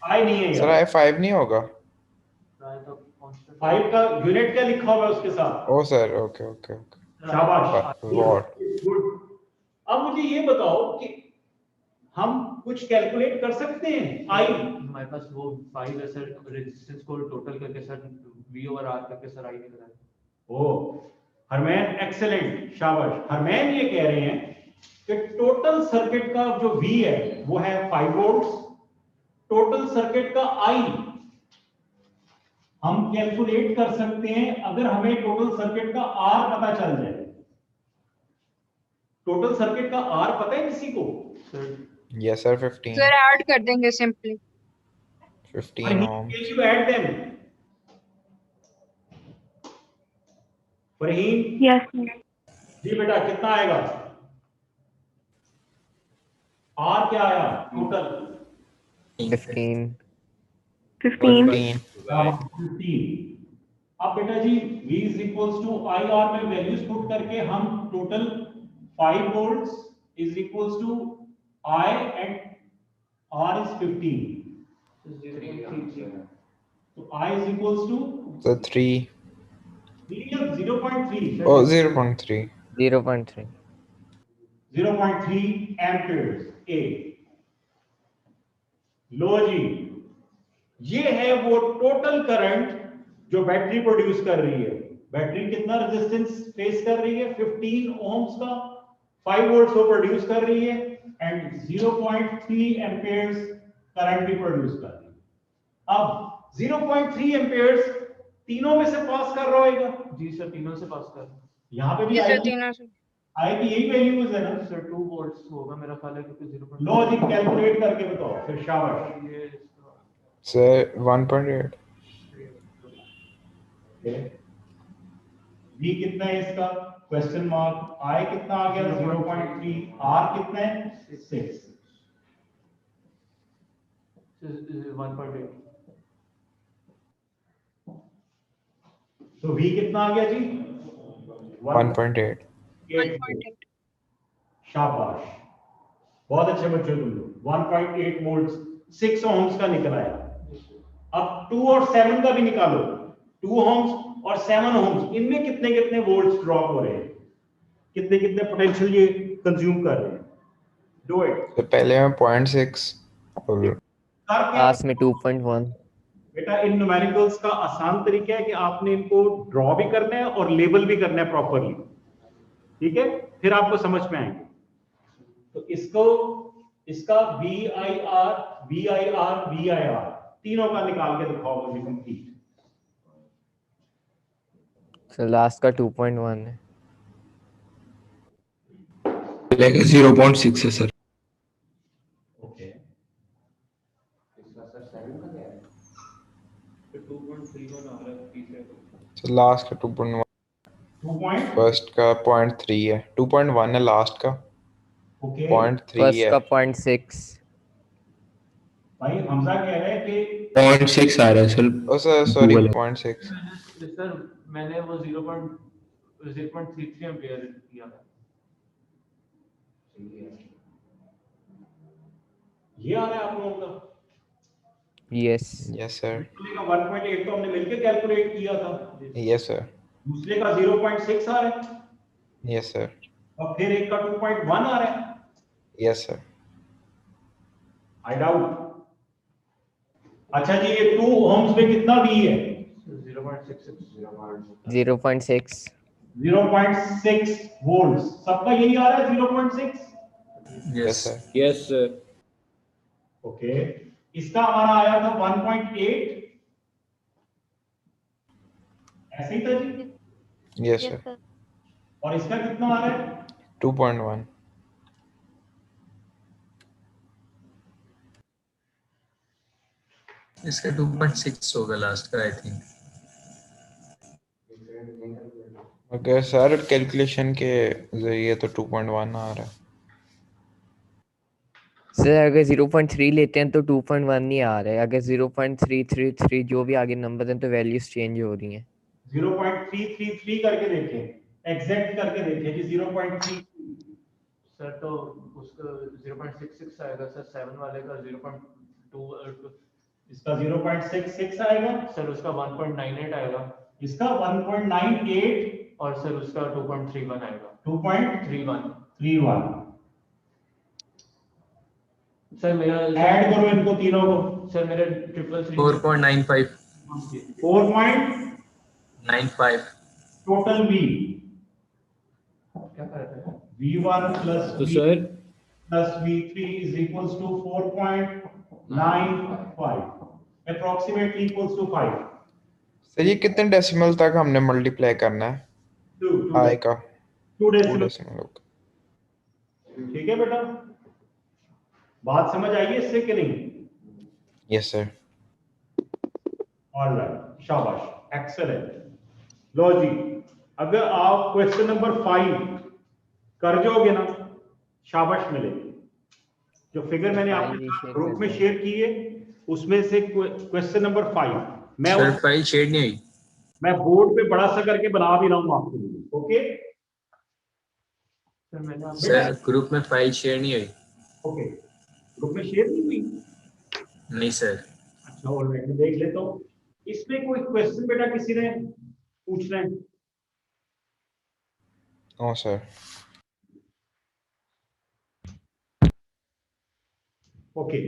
I नहीं है सर I5 नहीं होगा? 5 का यूनिट क्या लिखा हुआ है उसके साथ? ओ सर, ओके ओके ओके। शाबाश, Watt। गुड। अब मुझे ये बताओ कि हम कुछ कैलकुलेट कर सकते हैं? I हमारे पास वो 5 है सर, रेजिस्टेंस को टोटल करके सर V/R करके सर I निकला है। ओ हरमैन, एक्सेलेंट, शाबाश। हरमैन ये कह रहे हैं कि टोटल सर्किट का जो V है वो है 5 वोल्ट्स, टोटल सर्किट का I हम कैलकुलेट कर सकते हैं अगर हमें टोटल सर्किट का R पता चल जाए। टोटल सर्किट का R पता है किसी को? यस सर, 15 सर ऐड कर देंगे simply 15 ohm. Can you add them? Farheen? Yes जी बेटा, कितना आएगा? R क्या आया टोटल? 15 15 15। अब बेटा जी V is equals to IR में वैल्यूज पुट करके हम total 5 volts is equals to I and R is 15. So I is equals to So 3. 0.3. Oh, 0.3. 0.3 0.3 amperes A. लो जी, ये है वो टोटल करंट जो बैटरी प्रोड्यूस कर रही है। बैटरी कितना रेजिस्टेंस फेस कर रही है? 15 ओम्स का 5 वोल्ट्स को प्रोड्यूस कर रही है एंड 0.3 एम्पियर्स करंट भी प्रोड्यूस कर रही है। अब 0.3 एम्पियर्स तीनों में से पास कर रहा होगा। जी सर, तीनों से पास कर। यहाँ पे भी इसे आएगी तीनों से यही वैल्यूज है ना सर 2 वोल्ट्स होगा मेरा ख्याल है, क्योंकि 0. लो जी, कैलकुलेट करके बताओ फिर शाबाश। ये Sir, 1.8. V कितना है इसका? Question mark. I कितना आ गया? 0.3। R कितना है? 6। 1.8. तो V कितना आ गया जी? 1.8. 1.8 शाबाश, बहुत अच्छे बच्चों तुम लोग। 1.8 वोल्ट 6 ओम्स का निकला है। अब 2 और 7 का भी निकालो। 2 ओम्स और 7 ओम्स, इनमें कितने कितने वोल्ट्स ड्रॉप हो रहे हैं, कितने कितने पोटेंशियल ये कंज्यूम कर रहे हैं? Do it. तो पहले में 0.6 और लास्ट में 2.1 बेटा इन न्यूमेरिकल्स का आसान तरीका है कि आपने इनको ड्रॉ भी करना है और लेबल भी करना है प्रॉपरली, ठीक है? फिर आपको समझ में आएंगे। तो इसका VIR तीनों का निकाल के दिखाओ मुझे कंप्लीट। सर लास्ट का 2.1 है। लेगा 0.6 है सर। ओके, so लास्ट का 2.1, 2 पॉइंट। फर्स्ट का 0.3 है, 2.1 है लास्ट का, ओके 0.3 फर्स्ट है। का 0.6 भाई हमजा कह रहे हैं कि 0.6 आ रहा है सर। ओ सर सॉरी, Google है। 0.6। सर मैंने वो 0.33 एम्पियर किया था। ये आ रहा है आप लोगों का। Yes yes sir. दूसरे का 1.8 तो हमने मिलकर कैलकुलेट किया था। Yes sir. दूसरे का 0.6 आ रहा है यस सर। और फिर एक का 2.1 आ रहा है। Yes sir. I doubt. अच्छा जी, ये 2 ओम्स में कितना V है? 0.66 0.6 वोल्ट। सबका यही आ रहा है 0.6। Yes sir. Yes sir. Okay, इसका हमारा आया था 1.8, ऐसे ही था जी। Yes sir. और इसका कितना आ रहा है? 2.1। इसका 2.6 होगा लास्ट का I think. Okay sir, calculation के जरिए तो 2.1 आ रहा है। सर अगर 0.3 लेते हैं तो 2.1 नहीं आ रहा है। अगर 0.333 जो भी आगे नंबर हैं तो वैल्यूज चेंज हो रही हैं। 0.333 करके देखें, एग्जैक्ट करके देखें कि 0.3। सर तो उसका 0.66 आएगा सर। 7 वाले का 0.2, इसका 0.66 आएगा। सर उसका 1.98 आएगा इसका 1.98 और सर उसका 2.31 आएगा। 2.31 सर मेरा ऐड करो इनको तीनों को। सर मेरा 333 4.95 4.95 टोटल V। क्या कर रहे हैं? V1 plus तो V sir plus V3 is equals to 4.95, approximately equals to 5. Sir ये कितने डेसिमल तक हमने मल्टीप्लाई करना है? आई का 2 2 डेसिमल। डेसिमल। ठीक है बेटा, बात समझ आई है इससे कि नहीं? Yes sir. ऑलराइट, शाबाश, एक्सेलेंट। लो जी, अगर आप क्वेश्चन नंबर 5 कर जाओगे ना, शाबाश मिलेगी। जो फिगर मैंने आपके ग्रुप में शेयर की है, उसमें से question number 5 sir file shared नहीं हुई। मैं बोर्ड पे बड़ा सा करके बना भी रहा हूँ आपके लिए, ओके सर मैंने सर ग्रुप में फाइल शेयर नहीं हुई। ओके, ग्रुप में शेयर नहीं हुई? नहीं सर। अच्छा ऑलराइट, मैं देख लेता हूँ। इसमें कोई क्वेश्चन बेटा किसी ने पूछना है? No sir. Okay,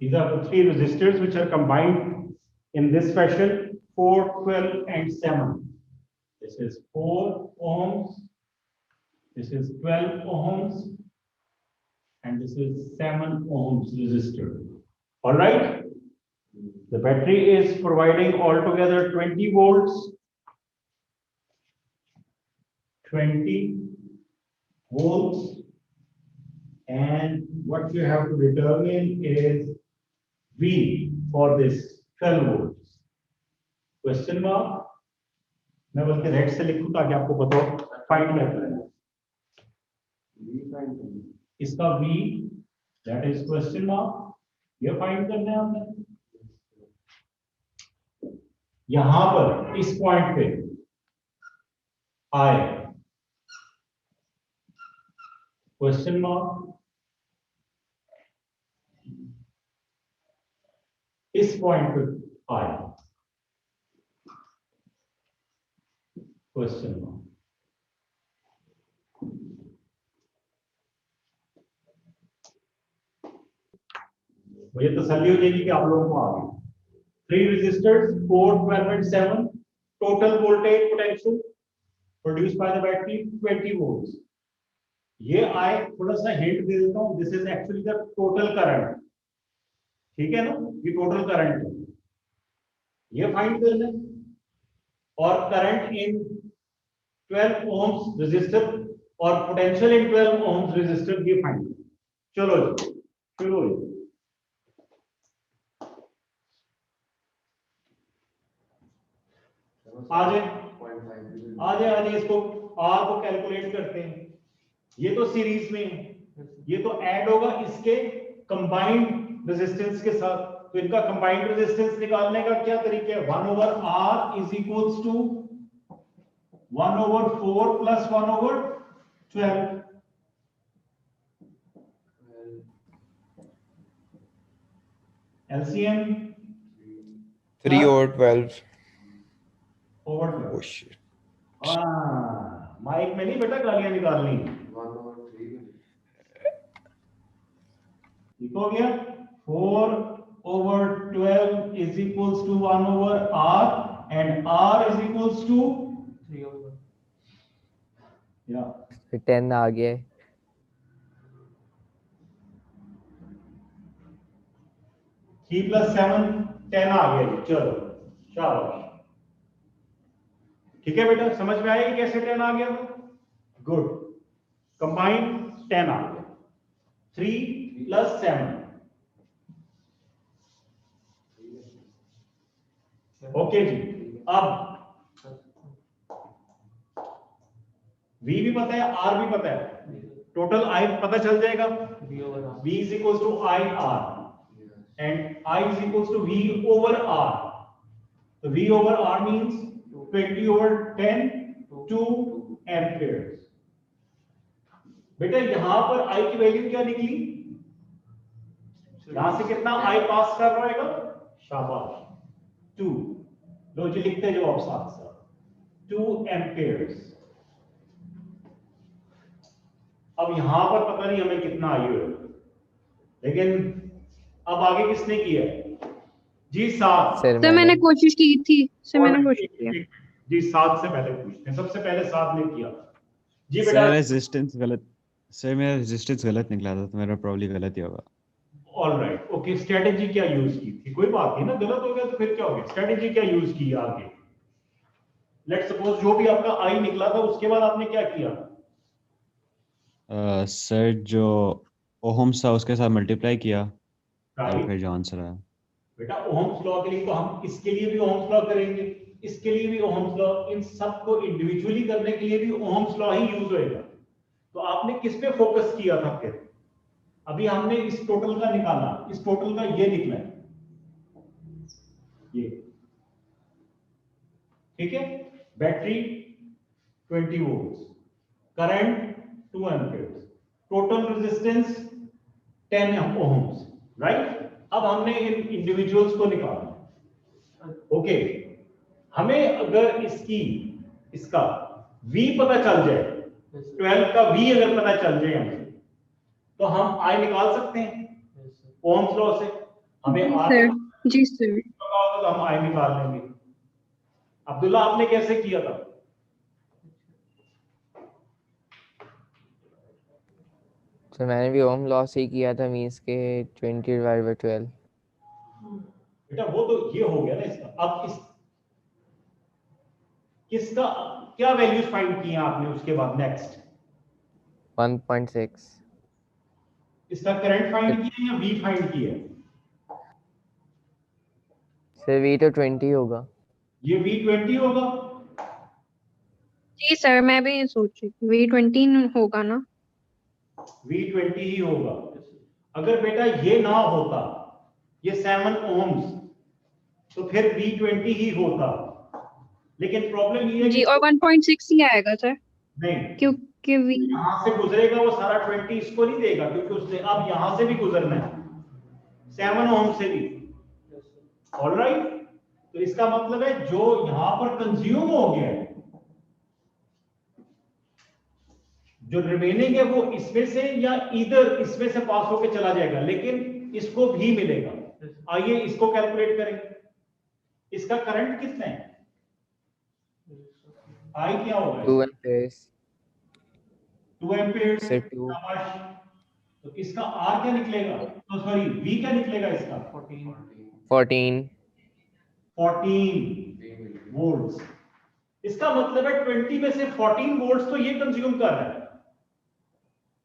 these are the 3 resistors which are combined in this fashion, 4, 12 and 7. This is 4 ohms, this is 12 ohms, and this is 7 ohms resistor. All right, the battery is providing altogether 20 volts, 20 volts, and what you have to determine is V for this 12 volts. Question mark, मैं बल्कि red से लिखूं ताकि आपको पता हो find करना है। इसका V that is question mark, ये फाइंड करना है हमने। यहां पर इस पॉइंट पे I question mark, इस पॉइंट पे I क्वेश्चन मार्क। मुझे तसल्ली हो जाएगी कि आप लोगों को आ गई। 3 resistors 4, 12 and 7, total voltage potential produced by the battery 20 volts. ये I थोड़ा सा हिंट दे देता हूं, this is actually the total current, ठीक है ना, ये टोटल करंट है, ये फाइंड करना है। और करंट इन 12 ohms रेजिस्टर और पोटेंशियल इन 12 ohms रेजिस्टर ये फाइंड करना। चलो जी शुरू हो जाए। आजे इसको आर को कैलकुलेट करते हैं। ये तो सीरीज में है, ये तो ऐड होगा इसके कंबाइंड रेजिस्टेंस के साथ। तो इनका कंबाइंड रेजिस्टेंस निकालने का क्या तरीका है? 1/r is equals to 1/4 plus 1/12। LCM 3 over 12. Over Oh shit. Mic में नहीं बेटा गालियां निकालनी। ठीक हो गया। 4/12 is equals to 1/r and r is equals to 3/1। yeah 10 आ गया। 3 + 7 10 आ गया। चलो शाबाश, ठीक है बेटा, समझ में आया कि कैसे 10 आ गया? गुड, कंबाइन 10 आ गया। 3 + 7 ओके जी। अब V भी पता है, R भी पता है, टोटल I पता चल जाएगा। V is equals to IR and I is equals to V over R. So V over R means 20/10, 2 amperes। बेटा यहां पर I की वैल्यू क्या निकली? यहां से कितना I पास कर रहा है? शाबाश, 2। लो जी लिखते हैं जवाब साथ साथ, 2 amperes। अब यहां पर पता नहीं हमें कितना आई है, लेकिन अब आगे किसने किया जी? 7 सर मैंने कोशिश की थी, मैंने कोशिश किया जी। 7 से पहले पूछते हैं, सबसे पहले 7 ने किया जी। सर बेटा रेजिस्टेंस गलत, सर मेरा रेजिस्टेंस गलत निकला था, तो मेरा प्रॉब्ली गलत ही होगा। ऑलराइट, ओके, स्ट्रेटेजी क्या यूज की थी? कोई बात नहीं ना, गलत हो गया तो फिर क्या हो गया, स्ट्रेटेजी क्या यूज की आगे? लेट्स सपोज जो भी आपका आई निकला था उसके बाद आपने क्या किया? सर जो ओहम्स था उसके साथ मल्टीप्लाई किया और राइट फिर जो आंसर आया। बेटा ओहम्स लॉ के लिए तो हम इसके लिए भी ओहम्स लॉ करेंगे, इसके लिए भी ओहम्स लॉ, इन सब को इंडिविजुअली करने के लिए भी ओहम्स लॉ ही यूज होएगा। तो आपने किस पे फोकस किया था फिर? अभी हमने इस टोटल का निकाला, इस टोटल का ये निकला है, ये ठीक है। Battery 20 volts, current 2 amperes, total resistance 10 ohms, right. अब हमने इन इंडिविजुअल्स को निकाला, ओके। हमें अगर इसका V पता चल जाए, 12 का V अगर पता चल जाए हमें, तो हम I निकाल सकते हैं ओम्स लॉ से। हमें R जी सर, पता होगा तो हम I निकाल लेंगे। अब्दुल्ला आपने कैसे किया था? तो मैंने भी ओम लॉ से ही किया था, मींस के 20/12। बेटा वो तो ये हो गया ना इसका। अब इस किसका क्या वैल्यूज फाइंड किए आपने उसके बाद? नेक्स्ट 1.6। इसका करंट फाइंड किया या V फाइंड किया? सर V तो 20 होगा। ये V20 होगा। जी सर, मैं भी ये सोच रही थी V20 होगा ना। V20 ही होगा। अगर बेटा ये ना होता, ये 7 ओम्स, तो फिर V20 ही होता। लेकिन प्रॉब्लम ये है जी, कि और 1.6 ही आएगा सर, नहीं, क्योंकि V यहां से गुजरेगा वो सारा 20 इसको नहीं देगा, क्योंकि उसने अब यहां से भी गुजरना है, 7 ओम से भी। ऑलराइट, तो इसका मतलब है जो यहां पर कंज्यूम हो गया है, जो रिमेनिंग है वो इसमें से या इधर इसमें से पास होके चला जाएगा, लेकिन इसको भी मिलेगा। आइए इसको कैलकुलेट करें। इसका करंट कितना है? आई क्या होगा? 2 एम्पियर्स। 2 एम्पियर्स। सर 2। तो इसका आर क्या निकलेगा? तो सॉरी, वी क्या निकलेगा इसका? 14। 14 वोल्ट्स। इसका मतलब है 20 में से 14 वोल्ट्स तो ये कंज्यूम कर रहा है।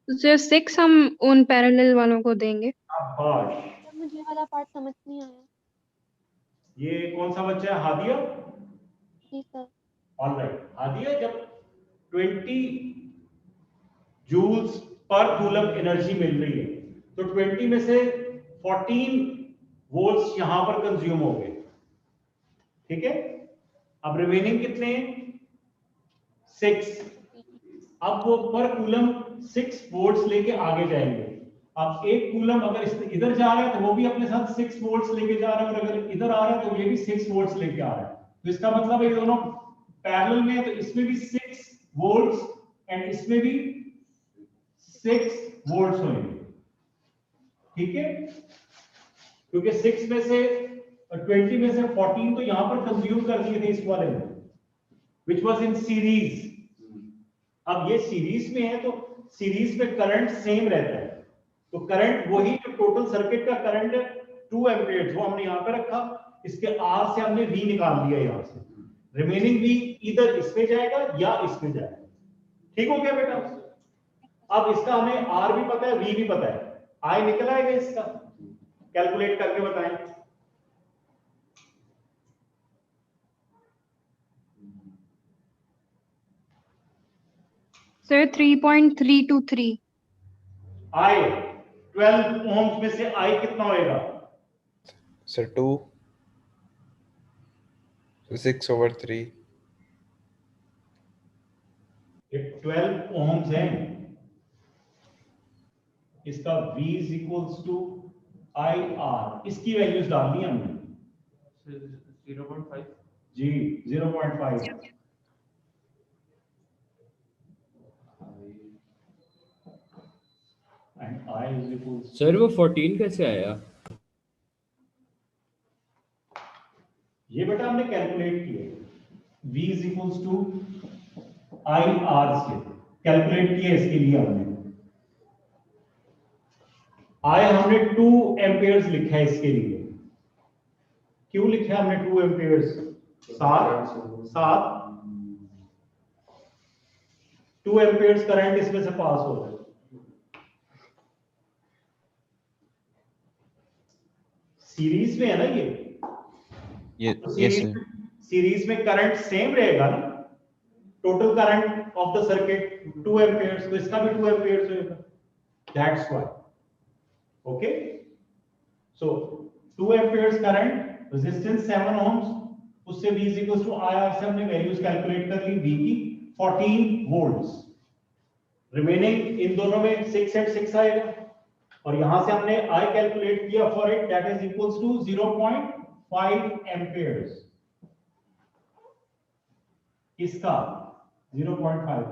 सर 6 हम उन पैरेलल वालों को देंगे। शाबाश, मुझे वाला पार्ट समझ नहीं आया। ये कौन सा बच्चा है? हादिया। जी सर। ऑलराइट, हादिया, जब 20 जूल्स पर कूलम एनर्जी मिल रही है तो 20 में से 14 वोल्ट्स यहां पर कंज्यूम हो गए, ठीक है। अब रिमेनिंग कितने हैं? 6। अब वो पर कूलम 6 वोल्ट्स लेके आगे जाएंगे। अब एक कूलम अगर इधर जा रहा है तो वो भी अपने साथ 6 वोल्ट्स लेके जा रहा है, और अगर इधर आ रहा है तो ये भी 6 वोल्ट्स लेके आ रहा है। तो इसका मतलब ये दोनों पैरेलल में है, तो इसमें भी 6 वोल्ट्स एंड इसमें भी 6 वोल्ट्स होंगे, ठीक है। क्योंकि 6 में से 20 में से 14 तो यहां पर कंज्यूम कर दिए थे इस वाले में, विच वाज इन सीरीज। अब ये सीरीज में है तो सीरीज में करंट सेम रहता है, तो करंट वही जो टोटल सर्किट का करंट है 2 एम्पियर, वो हमने यहां पे रखा। इसके आर से हमने वी निकाल दिया यहां से, रिमेनिंग वी इधर इसमें जाएगा या इसमें जाएगा। ठीक हो गया बेटा? अब इसका हमें आर भी पता है, वी भी पता है, आई निकल आएगा इसका, कैलकुलेट करके बताएं। सर 3.323। आई 12 ओम्स में से आई कितना होएगा? सर 2, 6/3। ये 12 ओम्स है, इसका V is equals to I R, इसकी वैल्यूज डालनी है हमने। 0.5 जी 0.5। And I is equals, sir वो 14 कैसे आया? ये बेटा हमने कैलकुलेट किया, V is equals to I R से कैलकुलेट किया इसके लिए हमने। आई हमने 2 एम्पियर्स लिखा है इसके लिए। क्यों लिखा है हमने 2 एम्पियर्स? 7 2 एम्पियर्स करंट इसमें से पास हो रहा है। सीरीज में है ना ये तो सीरीज में करंट सेम रहेगा ना, total current of the circuit 2 amperes, तो इसका भी 2 एम्पियर्स होगा, that's why. Okay, so 2 amperes current, resistance 7 ohms, उससे V = IR से हमने वैल्यूज कैलकुलेट कर ली, V की 14 वोल्ट्स, रिमेनिंग इन दोनों में 6 and 6 आएगा, और यहां से हमने I कैलकुलेट किया for it, that is equals to 0.5 amperes. इसका 0.5,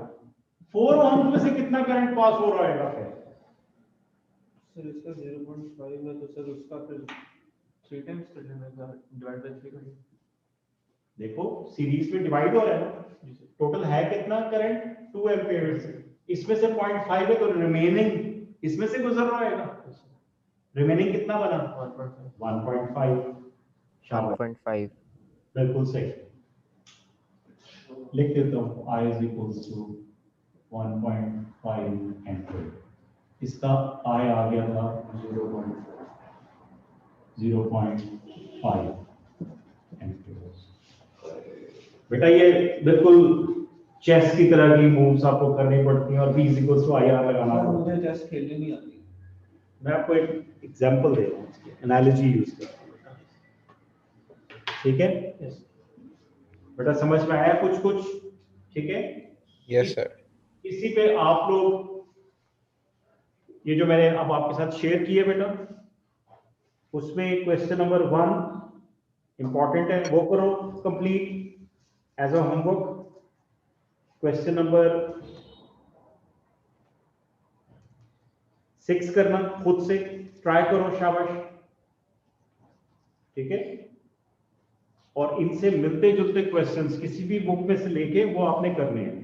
4 ओम में से कितना करंट पास हो रहा है फिर? सर इसका 0.5 है तो सर उसका फिर 3 टाइम्स कर लेना, डिवाइड बाय 3 कर लेना। देखो सीरीज में डिवाइड हो रहा है ना, टोटल है कितना करंट? 2 एम्पियर्स, इसमें से 0.5 है तो रिमेनिंग इसमें से गुजर रहा है ना, रिमेनिंग कितना बना? 1.5। शाबाश, 1.5 बिल्कुल सही। लिख देता हूँ I = 1.5 एम्पियर। इसका I आ गया था 0.5 एम्पियर। बेटा ये बिल्कुल चेस की तरह की मूव्स आपको करनी पड़ती हैं और V = IR लगाना पड़ता है। मुझे चेस खेलनी नहीं आती। मैं आपको एक एग्जांपल दे रहा हूँ, इसकी एनालॉजी यूज कर रहा हूँ, ठीक है? बेटा समझ में आया कुछ? ठीक है? Yes sir. इसी पे आप लोग ये जो मैंने अब आपके साथ शेयर किया बेटा, उसमें क्वेश्चन नंबर 1 इंपॉर्टेंट है, वो करो complete as a homework. Question number 6 करना खुद से ट्राई करो, शाबाश, ठीक है? और इनसे मिलते जुलते क्वेश्चंस किसी भी बुक में से लेके वो आपने करने हैं।